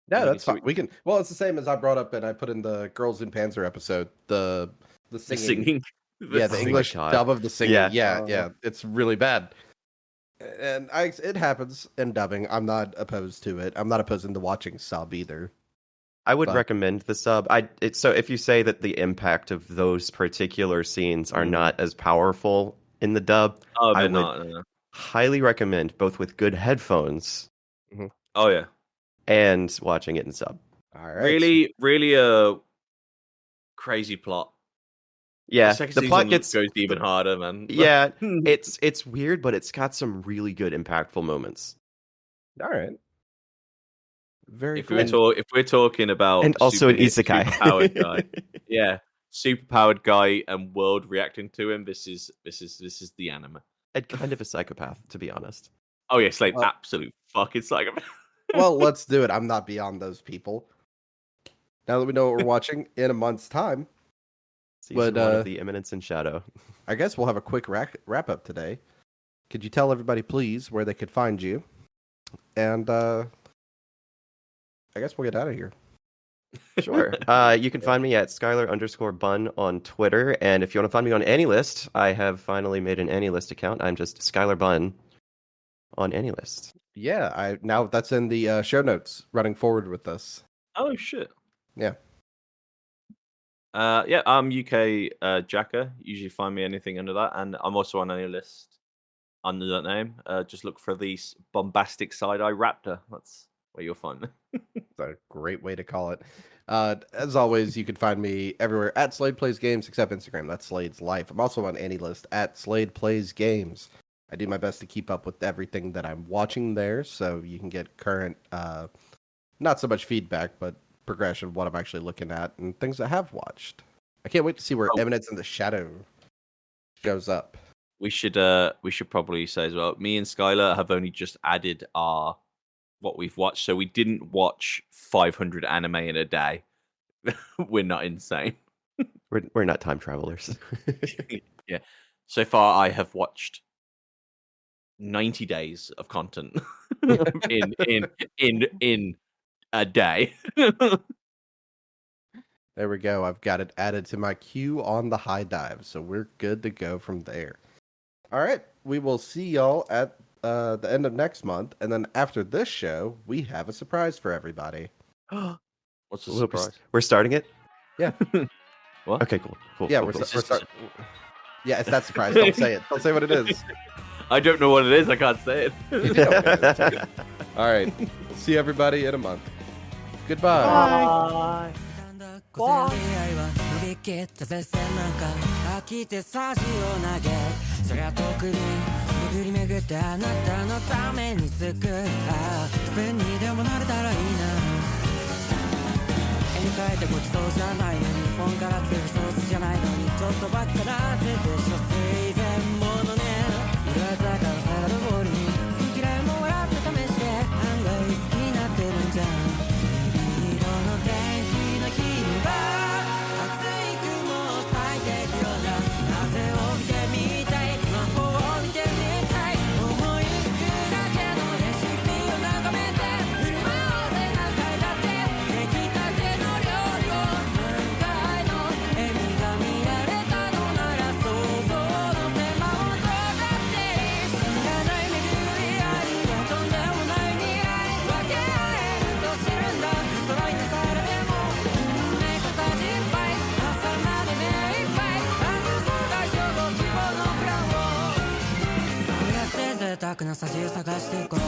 Yeah, that's fine. We can. Well, it's the same as I brought up and I put in the Girls in Panzer episode. The singing. The English dub of the singing. Yeah, it's really bad. And it happens in dubbing. I'm not opposed to it. I'm not opposed to watching sub either. I would recommend the sub. So if you say that the impact of those particular scenes are not as powerful in the dub, I would highly recommend, both with good headphones. Mm-hmm. Oh yeah, and watching it in sub. All right. Really, really a crazy plot. Yeah, the plot goes even harder, man. Yeah, it's weird, but it's got some really good, impactful moments. All right. Very if we're talking about, and also an isekai, superpowered guy, superpowered guy and world reacting to him. This is the anime. And kind of a psychopath, to be honest. Oh yes, like absolute fucking psychopath. Well, let's do it. I'm not beyond those people. Now that we know what we're watching in a month's time. Season 1 of The Imminence in Shadow. I guess we'll have a quick wrap up today. Could you tell everybody, please, where they could find you? And I guess we'll get out of here. Sure. You can find me at Skylar_Bun on Twitter. And if you want to find me on AnyList, I have finally made an AnyList account. I'm just Skylar Bun on AnyList. Yeah, now that's in the show notes running forward with this. Oh shit. Yeah. Yeah, I'm UK Jacker. Usually find me anything under that, and I'm also on any list under that name. Just look for the bombastic side-eye raptor. That's where you'll find me. It's a great way to call it. As always, you can find me everywhere at Slade Plays Games, except Instagram. That's Slade's Life. I'm also on AnyList at Slade Plays Games. I do my best to keep up with everything that I'm watching there, so you can get current, not so much feedback, but progression of what I'm actually looking at and things I have watched. I can't wait to see where Eminence in the Shadow shows up. We should probably say as well. Me and Skylar have only just added what we've watched, so we didn't watch 500 anime in a day. We're not insane. We're not time travelers. Yeah. So far, I have watched 90 days of content in a day. There we go. I've got it added to my queue on the high dive, so we're good to go from there. All right, we will see y'all at the end of next month, and then after this show, we have a surprise for everybody. What's the surprise? We're starting it? Yeah. What? Okay, cool. Yeah, cool, we're cool. starting. Yeah, it's that surprise. Don't say it. Don't say what it is. I don't know what it is. I can't say it. All right. We'll see everybody in a month. Goodbye. Bye. 偶然出会いは乗り切った絶戦なんか飽きてサジを投げそりゃ特に巡り巡ってあなたのために救うスプーンにでもなれたらいいな絵に描いてごちそうじゃないのに日本から来てるソースじゃないのにちょっとばっかなぜでしょ水前ものね色鮮やかなサラダボウルに好き嫌いも笑って試して案外好きになってるんじゃん日々色の天気の日には熱い雲を咲いていくような風を見てみたい魔法を見てみたい思いつくだけのレシピを眺めて振る舞おうぜ何回だって出来たての料理を何回の笑みが見られたのなら想像の手間をどうだっていい知らない巡り合いはとんでもない似合い分け合えると知るんだストライクされても運命小さじ1杯朝まで目いっぱい半分相対称ご希望のプランをそうやって贅沢なさじを探していこう